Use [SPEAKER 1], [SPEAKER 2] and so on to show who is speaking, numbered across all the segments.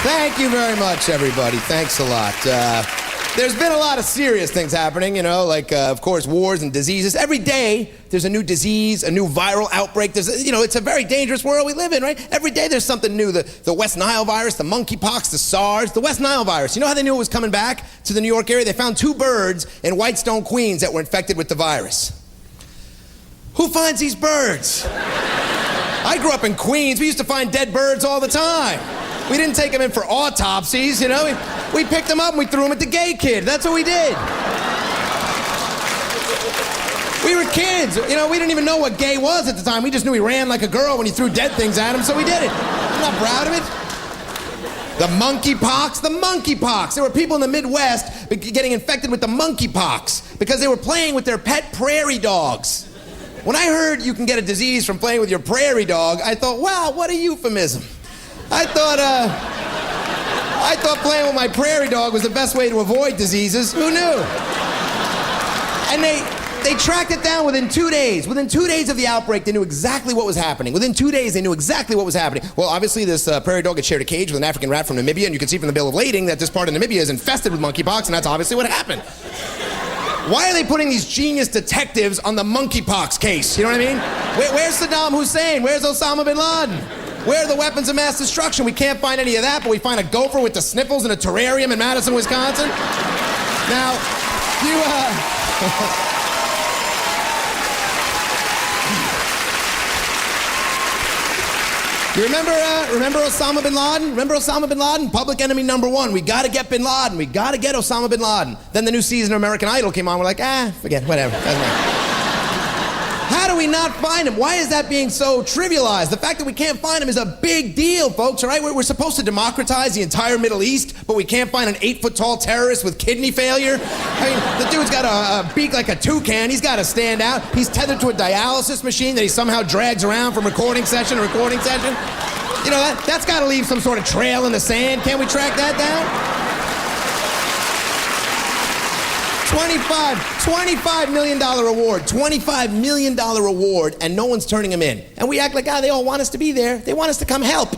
[SPEAKER 1] Thank you very much, everybody. Thanks a lot. There's been a lot of serious things happening, like, of course, wars and diseases. Every day, there's a new disease, a new viral outbreak. It's a very dangerous world we live in, right? Every day, there's something new. The West Nile virus, the monkeypox, the SARS, the West Nile virus. You know how they knew it was coming back to the New York area? They found 2 birds in Whitestone, Queens that were infected with the virus. Who finds these birds? I grew up in Queens. We used to find dead birds all the time. We didn't take them in for autopsies, We picked them up and we threw them at the gay kid. That's what we did. We were kids. We didn't even know what gay was at the time. We just knew he ran like a girl when he threw dead things at him, so we did it. I'm not proud of it. The monkeypox. There were people in the Midwest getting infected with the monkeypox because they were playing with their pet prairie dogs. When I heard you can get a disease from playing with your prairie dog, I thought, wow, what a euphemism. I thought playing with my prairie dog was the best way to avoid diseases. Who knew? And they tracked it down within 2 days. Within 2 days of the outbreak, they knew exactly what was happening. Within 2 days, they knew exactly what was happening. Well, obviously, this prairie dog had shared a cage with an African rat from Namibia, and you can see from the bill of lading that this part of Namibia is infested with monkeypox, and that's obviously what happened. Why are they putting these genius detectives on the monkeypox case? You know what I mean? Where's Saddam Hussein? Where's Osama bin Laden? Where are the weapons of mass destruction? We can't find any of that, but we find a gopher with the sniffles in a terrarium in Madison, Wisconsin. Now, you remember Osama bin Laden? Remember Osama bin Laden? Public enemy number 1. We gotta get bin Laden. We gotta get Osama bin Laden. Then the new season of American Idol came on. We're like, forget it, whatever. How do we not find him? Why is that being so trivialized? The fact that we can't find him is a big deal, folks, all right? We're supposed to democratize the entire Middle East, but we can't find an 8-foot-tall terrorist with kidney failure? I mean, the dude's got a beak like a toucan. He's got to stand out. He's tethered to a dialysis machine that he somehow drags around from recording session to recording session. That's got to leave some sort of trail in the sand. Can't we track that down? $25 million reward, $25 million reward, and no one's turning him in. And we act like, they all want us to be there. They want us to come help.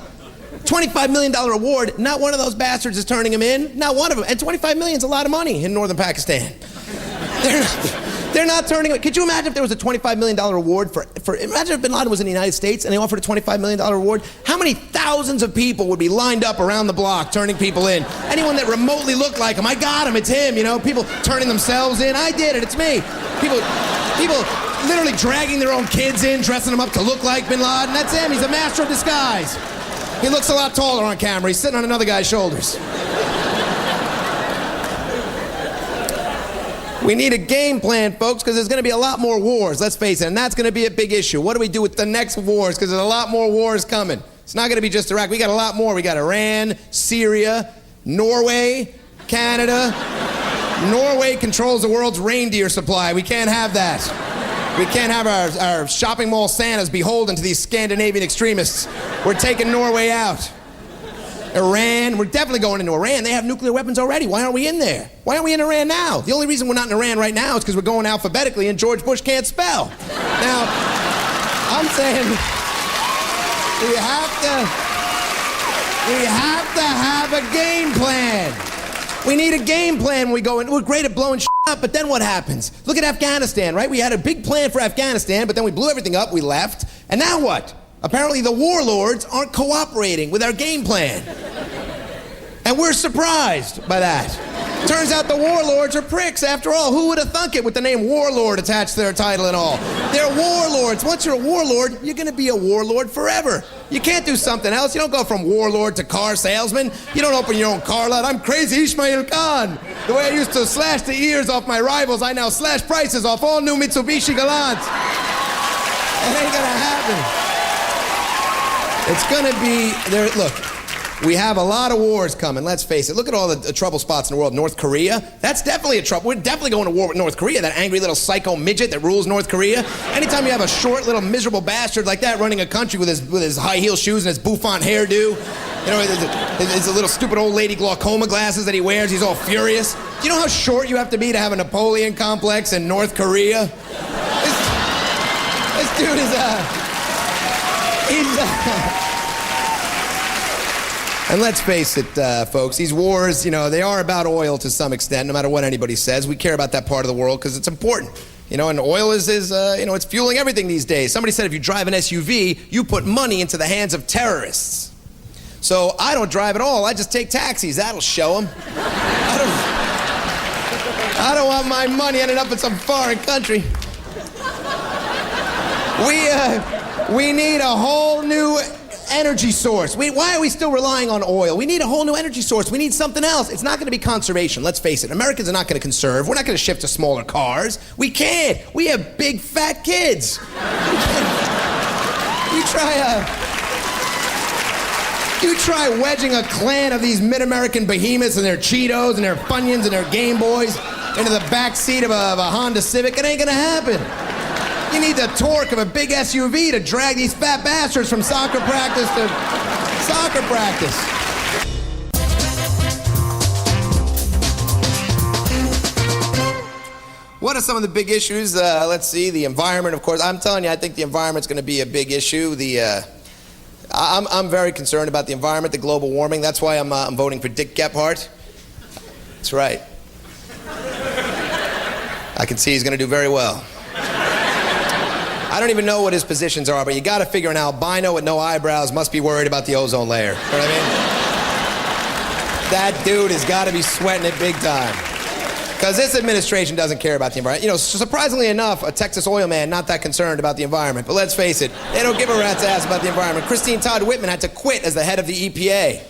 [SPEAKER 1] $25 million reward, not one of those bastards is turning him in, not one of them. And $25 million is a lot of money in northern Pakistan. They're not turning it. Could you imagine if there was a $25 million reward for imagine if bin Laden was in the United States and they offered a $25 million reward? How many thousands of people would be lined up around the block turning people in? Anyone that remotely looked like him, I got him, it's him, people turning themselves in, I did it, it's me. People literally dragging their own kids in, dressing them up to look like bin Laden, that's him, he's a master of disguise. He looks a lot taller on camera, he's sitting on another guy's shoulders. We need a game plan, folks, because there's going to be a lot more wars, let's face it, and that's going to be a big issue. What do we do with the next wars? Because there's a lot more wars coming. It's not going to be just Iraq. We got a lot more. We got Iran, Syria, Norway, Canada. Norway controls the world's reindeer supply. We can't have that. We can't have our shopping mall Santas beholden to these Scandinavian extremists. We're taking Norway out. Iran, we're definitely going into Iran. They have nuclear weapons already. Why aren't we in there? Why aren't we in Iran now? The only reason we're not in Iran right now is because we're going alphabetically and George Bush can't spell. Now, I'm saying we have to have a game plan. We need a game plan when we go in. We're great at blowing shit up, but then what happens? Look at Afghanistan, right? We had a big plan for Afghanistan, but then we blew everything up, we left, and now what? Apparently the warlords aren't cooperating with our game plan. And we're surprised by that. Turns out the warlords are pricks after all. Who would have thunk it with the name warlord attached to their title and all? They're warlords. Once you're a warlord, you're going to be a warlord forever. You can't do something else. You don't go from warlord to car salesman. You don't open your own car lot. I'm crazy Ismail Khan. The way I used to slash the ears off my rivals, I now slash prices off all new Mitsubishi Galants. It ain't going to happen. It's gonna be, look, we have a lot of wars coming, let's face it. Look at all the trouble spots in the world. North Korea, that's definitely a trouble. We're definitely going to war with North Korea, that angry little psycho midget that rules North Korea. Anytime you have a short little miserable bastard like that running a country with his high heel shoes and his bouffant hairdo, his little stupid old lady glaucoma glasses that he wears, he's all furious. Do you know how short you have to be to have a Napoleon complex in North Korea? This dude is, We're And let's face it, folks, these wars, they are about oil to some extent, no matter what anybody says. We care about that part of the world because it's important. And oil is it's fueling everything these days. Somebody said if you drive an SUV, you put money into the hands of terrorists. So I don't drive at all. I just take taxis. That'll show them. I don't want my money ending up in some foreign country. We need a whole new energy source. Why are we still relying on oil? We need a whole new energy source. We need something else. It's not going to be conservation. Let's face it. Americans are not going to conserve. We're not going to shift to smaller cars. We can't. We have big, fat kids. You try wedging a clan of these mid-American behemoths and their Cheetos and their Funyuns and their Game Boys into the back seat of a Honda Civic. It ain't going to happen. You need the torque of a big SUV to drag these fat bastards from soccer practice to soccer practice. What are some of the big issues? Let's see, the environment, of course. I'm telling you, I think the environment's going to be a big issue. I'm very concerned about the environment, the global warming. That's why I'm voting for Dick Gephardt. That's right. I can see he's going to do very well. I don't even know what his positions are, but you got to figure an albino with no eyebrows must be worried about the ozone layer. You know what I mean? That dude has got to be sweating it big time. Because this administration doesn't care about the environment. Surprisingly enough, a Texas oil man not that concerned about the environment. But let's face it, they don't give a rat's ass about the environment. Christine Todd Whitman had to quit as the head of the EPA.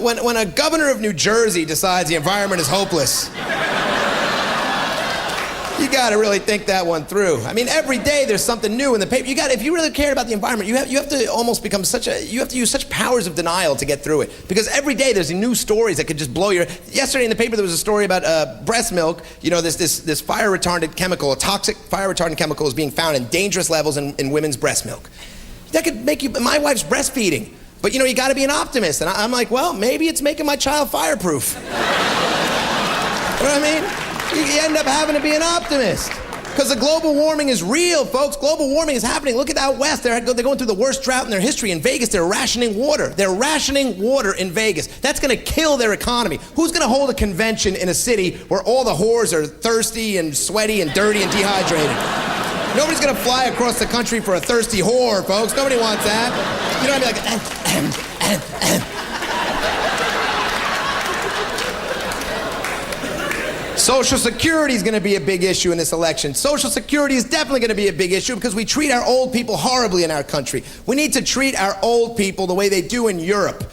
[SPEAKER 1] When a governor of New Jersey decides the environment is hopeless, you got to really think that one through. I mean, every day there's something new in the paper. If you really care about the environment, you have to almost become you have to use such powers of denial to get through it. Because every day there's new stories that could just blow your... Yesterday in the paper there was a story about breast milk. This fire retardant chemical, a toxic fire retardant chemical is being found in dangerous levels in women's breast milk. That could make you... My wife's breastfeeding. But you got to be an optimist. And I'm like, well, maybe it's making my child fireproof. You know what I mean? You end up having to be an optimist. Because the global warming is real, folks. Global warming is happening. Look at out west. They're going through the worst drought in their history. In Vegas, they're rationing water. They're rationing water in Vegas. That's going to kill their economy. Who's going to hold a convention in a city where all the whores are thirsty and sweaty and dirty and dehydrated? Nobody's going to fly across the country for a thirsty whore, folks. Nobody wants that. You know what I mean? Like... Social Security is going to be a big issue in this election. Social Security is definitely going to be a big issue because we treat our old people horribly in our country. We need to treat our old people the way they do in Europe,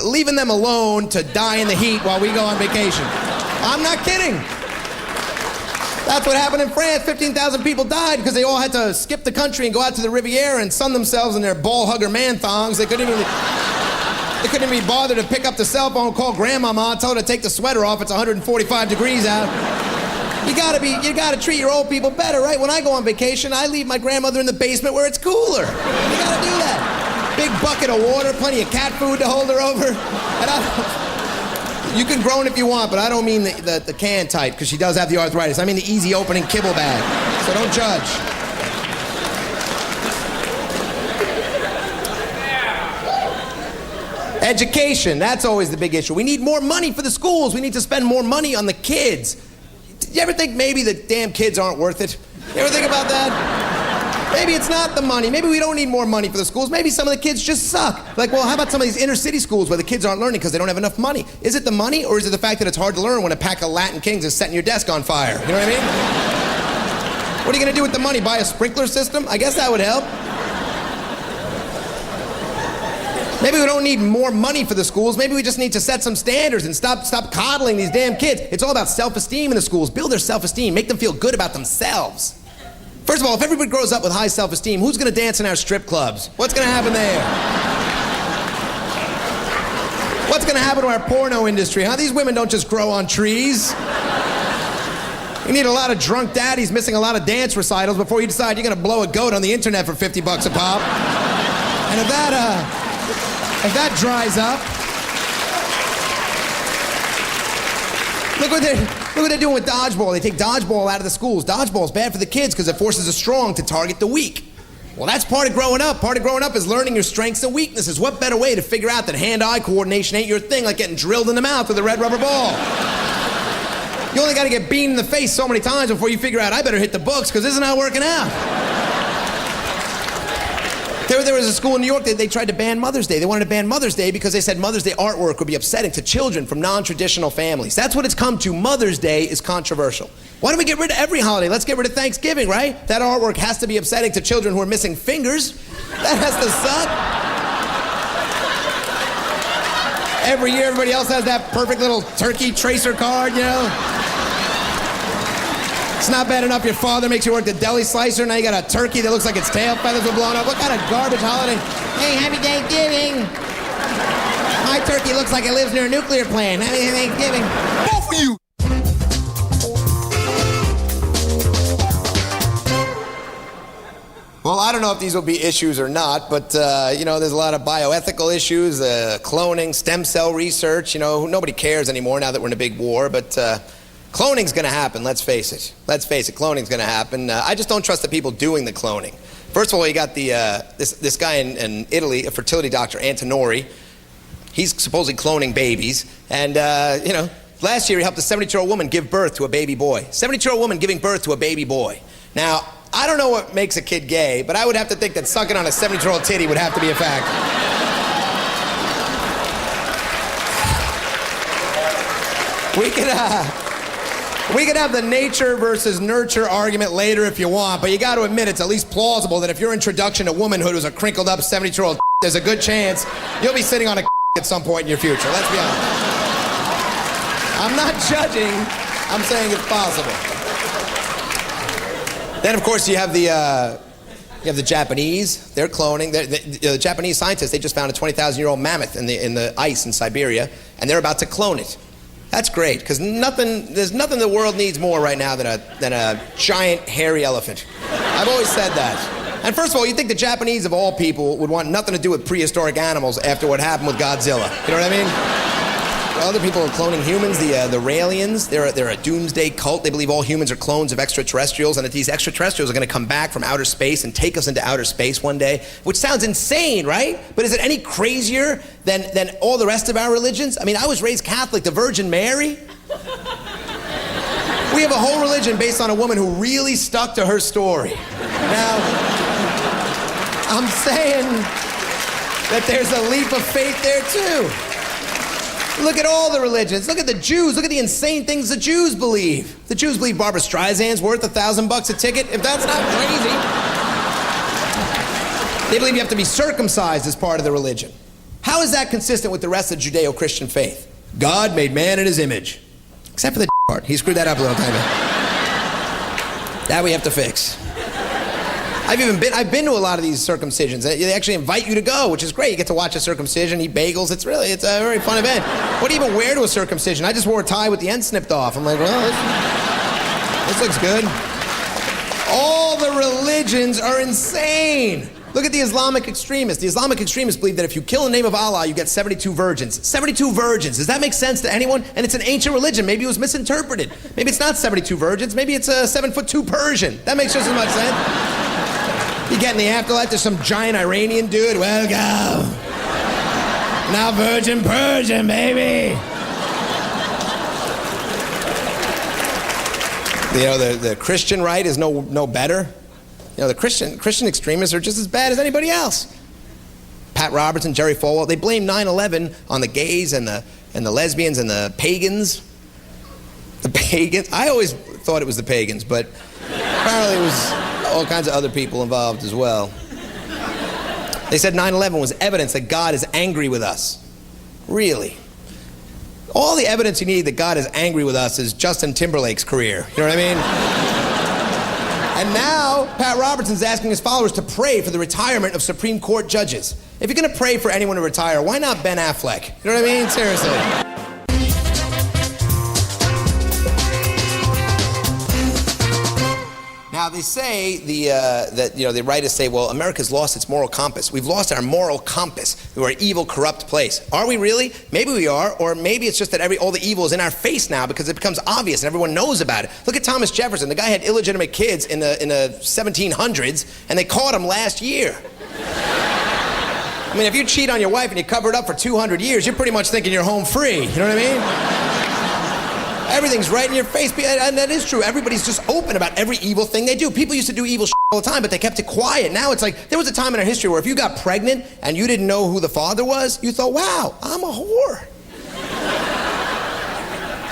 [SPEAKER 1] leaving them alone to die in the heat while we go on vacation. I'm not kidding. That's what happened in France. 15,000 people died because they all had to skip the country and go out to the Riviera and sun themselves in their ball hugger man thongs. They couldn't even be bothered to pick up the cell phone, call grandmama, tell her to take the sweater off. It's 145 degrees out. You gotta treat your old people better, right? When I go on vacation, I leave my grandmother in the basement where it's cooler. You gotta do that. Big bucket of water, plenty of cat food to hold her over. And you can groan if you want, but I don't mean the can type, because she does have the arthritis. I mean the easy opening kibble bag. So don't judge. Education, that's always the big issue. We need more money for the schools. We need to spend more money on the kids. Do you ever think maybe the damn kids aren't worth it? You ever think about that? Maybe it's not the money. Maybe we don't need more money for the schools. Maybe some of the kids just suck. Like, well, how about some of these inner city schools where the kids aren't learning because they don't have enough money? Is it the money, or is it the fact that it's hard to learn when a pack of Latin Kings is setting your desk on fire? You know what I mean? What are you gonna do with the money? Buy a sprinkler system? I guess that would help. Maybe we don't need more money for the schools. Maybe we just need to set some standards and stop coddling these damn kids. It's all about self-esteem in the schools. Build their self-esteem. Make them feel good about themselves. First of all, if everybody grows up with high self-esteem, who's going to dance in our strip clubs? What's going to happen there? What's going to happen to our porno industry, huh? These women don't just grow on trees. You need a lot of drunk daddies missing a lot of dance recitals before you decide you're going to blow a goat on the internet for $50 a pop. And if that dries up, look what they're doing with dodgeball. They take dodgeball out of the schools. Dodgeball is bad for the kids because it forces the strong to target the weak. Well, that's part of growing up. Part of growing up is learning your strengths and weaknesses. What better way to figure out that hand-eye coordination ain't your thing like getting drilled in the mouth with a red rubber ball? You only got to get beamed in the face so many times before you figure out I better hit the books because this is not working out. There was a school in New York that they tried to ban Mother's Day. They wanted to ban Mother's Day because they said Mother's Day artwork would be upsetting to children from non-traditional families. That's what it's come to. Mother's Day is controversial. Why don't we get rid of every holiday? Let's get rid of Thanksgiving, right? That artwork has to be upsetting to children who are missing fingers. That has to suck. Every year, everybody else has that perfect little turkey tracer card, you know? It's not bad enough your father makes you work the deli slicer, now you got a turkey that looks like its tail feathers were blown up. What kind of garbage holiday? Hey, happy Thanksgiving. My turkey looks like it lives near a nuclear plant. Happy Thanksgiving.
[SPEAKER 2] Both of you.
[SPEAKER 1] Well, I don't know if these will be issues or not, but, you know, there's a lot of bioethical issues, cloning, stem cell research, you know, nobody cares anymore now that we're in a big war, but cloning's gonna happen, let's face it. Let's face it, cloning's gonna happen. I just don't trust the people doing the cloning. First of all, you got this guy in Italy, a fertility doctor, Antonori. He's supposedly cloning babies, and, you know, last year he helped a 72-year-old woman give birth to a baby boy. 72-year-old woman giving birth to a baby boy. Now, I don't know what makes a kid gay, but I would have to think that sucking on a 72-year-old titty would have to be a fact. We could have the nature versus nurture argument later if you want, but you got to admit it's at least plausible that if your introduction to womanhood was a crinkled up 72-year-old, there's a good chance you'll be sitting on a at some point in your future. Let's be honest. I'm not judging. I'm saying it's possible. Then, of course, you have the Japanese. They're cloning. The Japanese scientists, they just found a 20,000-year-old mammoth in the ice in Siberia, and they're about to clone it. That's great, because there's nothing the world needs more right now than a giant, hairy elephant. I've always said that. And first of all, you think the Japanese, of all people, would want nothing to do with prehistoric animals after what happened with Godzilla. You know what I mean? Other people are cloning humans, the Raelians. They're a doomsday cult. They believe all humans are clones of extraterrestrials, and that these extraterrestrials are going to come back from outer space and take us into outer space one day, which sounds insane, right? But is it any crazier than all the rest of our religions? I mean, I was raised Catholic. The Virgin Mary? We have a whole religion based on a woman who really stuck to her story. Now, I'm saying that there's a leap of faith there, too. Look at all the religions. Look at the Jews. Look at the insane things the Jews believe. The Jews believe Barbra Streisand's worth $1,000 a ticket. If that's not crazy. They believe you have to be circumcised as part of the religion. How is that consistent with the rest of the Judeo-Christian faith? God made man in his image. Except for the part. He screwed that up a little time ago. That we have to fix. I've been to a lot of these circumcisions. They actually invite you to go, which is great. You get to watch a circumcision, eat bagels. It's a very fun event. What do you even wear to a circumcision? I just wore a tie with the end snipped off. I'm like, well, this looks good. All the religions are insane. Look at the Islamic extremists. The Islamic extremists believe that if you kill in the name of Allah, you get 72 virgins. 72 virgins. Does that make sense to anyone? And it's an ancient religion. Maybe it was misinterpreted. Maybe it's not 72 virgins. Maybe it's a 7'2" Persian. That makes just as much sense. You get in the afterlife, there's some giant Iranian dude. Welcome. Now virgin Persian, baby. You know, the Christian right is no better. You know, the Christian extremists are just as bad as anybody else. Pat Robertson, Jerry Falwell, they blame 9/11 on the gays and the lesbians and the pagans. The pagans? I always thought it was the pagans, but apparently it was all kinds of other people involved as well. They said 9/11 was evidence that God is angry with us. Really? All the evidence you need that God is angry with us is Justin Timberlake's career. You know what I mean? And now, Pat Robertson's asking his followers to pray for the retirement of Supreme Court judges. If you're going to pray for anyone to retire, why not Ben Affleck? You know what I mean? Seriously. Now, Now they say that the writers say, well, America's lost its moral compass. We've lost our moral compass. We're an evil, corrupt place. Are we really? Maybe we are, or maybe it's just that all the evil is in our face now because it becomes obvious and everyone knows about it. Look at Thomas Jefferson. The guy had illegitimate kids in the 1700s, and they caught him last year. I mean, if you cheat on your wife and you cover it up for 200 years, you're pretty much thinking you're home free. You know what I mean? Everything's right in your face, and that is true. Everybody's just open about every evil thing they do. People used to do evil shit all the time, but they kept it quiet. Now it's like, there was a time in our history where if you got pregnant and you didn't know who the father was, you thought, wow, I'm a whore.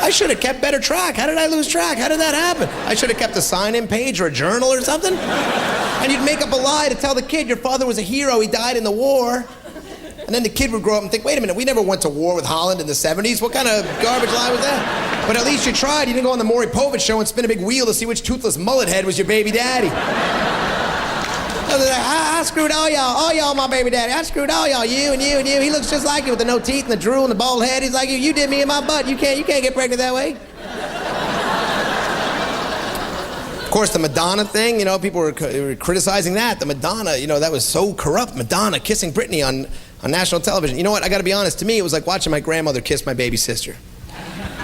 [SPEAKER 1] I should have kept better track. How did I lose track? How did that happen? I should have kept a sign-in page or a journal or something. And you'd make up a lie to tell the kid your father was a hero, he died in the war. And then the kid would grow up and think, wait a minute, we never went to war with Holland in the 70s. What kind of garbage lie was that? But at least you tried. You didn't go on the Maury Povich show and spin a big wheel to see which toothless mullet head was your baby daddy. I screwed all y'all my baby daddy. I screwed all y'all, you and you and you. He looks just like you with the no teeth and the drool and the bald head. He's like you did me in my butt. You can't get pregnant that way. Of course, the Madonna thing, people were criticizing that. The Madonna, that was so corrupt. Madonna kissing Britney on national television. You know what? I got to be honest. To me, it was like watching my grandmother kiss my baby sister.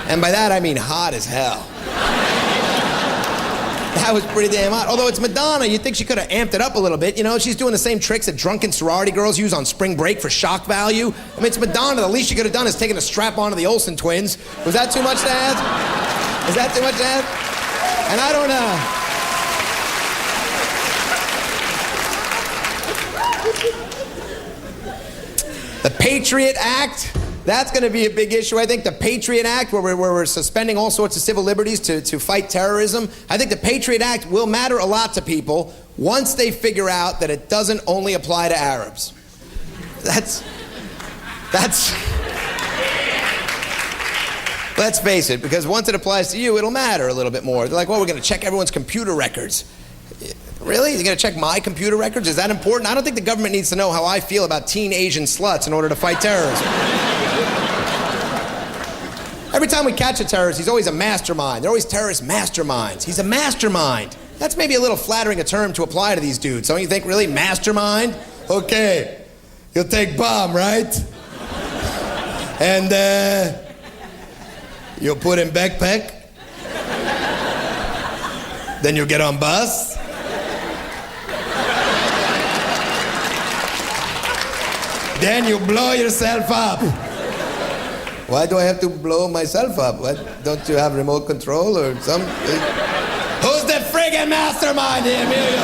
[SPEAKER 1] And by that, I mean hot as hell. That was pretty damn hot. Although it's Madonna, you'd think she could have amped it up a little bit. She's doing the same tricks that drunken sorority girls use on spring break for shock value. I mean, it's Madonna. The least she could have done is taken a strap onto the Olsen twins. Was that too much to ask? Is that too much to ask? And I don't The Patriot Act, that's going to be a big issue. I think the Patriot Act, where we're suspending all sorts of civil liberties to fight terrorism, I think the Patriot Act will matter a lot to people once they figure out that it doesn't only apply to Arabs. Let's face it, because once it applies to you, it'll matter a little bit more. They're like, well, we're going to check everyone's computer records. Really? You're going to check my computer records? Is that important? I don't think the government needs to know how I feel about teen Asian sluts in order to fight terrorism. Every time we catch a terrorist, he's always a mastermind. They're always terrorist masterminds. He's a mastermind. That's maybe a little flattering a term to apply to these dudes. Don't you think, really? Mastermind? Okay. You'll take bomb, right? And, you'll put in backpack. Then you'll get on bus. Then you blow yourself up. Why do I have to blow myself up? What? Don't you have remote control or something? Who's the friggin' mastermind here, Emilio?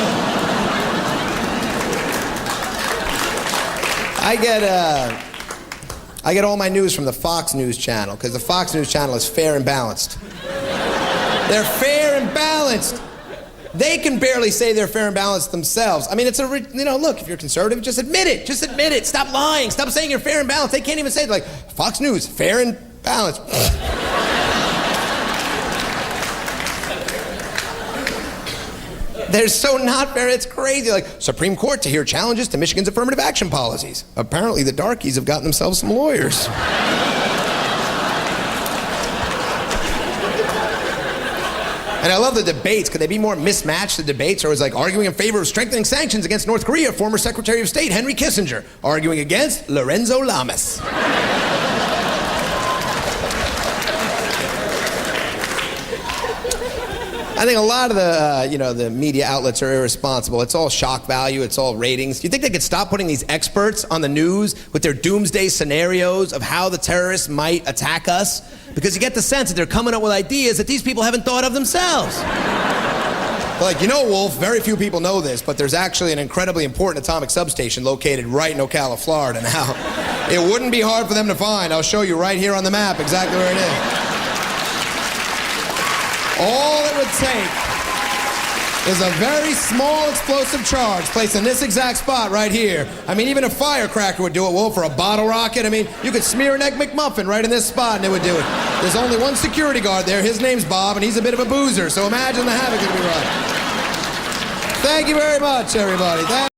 [SPEAKER 1] I get all my news from the Fox News Channel, because the Fox News Channel is fair and balanced. They're fair and balanced. They can barely say they're fair and balanced themselves. I mean, it's look, if you're conservative, just admit it. Just admit it. Stop lying. Stop saying you're fair and balanced. They can't even say it. Like, Fox News, fair and balanced. They're so not fair, it's crazy. Like, Supreme Court to hear challenges to Michigan's affirmative action policies. Apparently, the darkies have gotten themselves some lawyers. And I love the debates. Could they be more mismatched, the debates? Or it was like arguing in favor of strengthening sanctions against North Korea, former Secretary of State Henry Kissinger. Arguing against Lorenzo Lamas. I think a lot of the media outlets are irresponsible. It's all shock value. It's all ratings. Do you think they could stop putting these experts on the news with their doomsday scenarios of how the terrorists might attack us? Because you get the sense that they're coming up with ideas that these people haven't thought of themselves. Like, Wolf, very few people know this, but there's actually an incredibly important atomic substation located right in Ocala, Florida. Now, it wouldn't be hard for them to find. I'll show you right here on the map exactly where it is. All it would take is a very small explosive charge placed in this exact spot right here. I mean, even a firecracker would do it, Wolf, or a bottle rocket. I mean, you could smear an Egg McMuffin right in this spot and it would do it. There's only one security guard there. His name's Bob, and he's a bit of a boozer, so imagine the havoc it could be right. Thank you very much, everybody.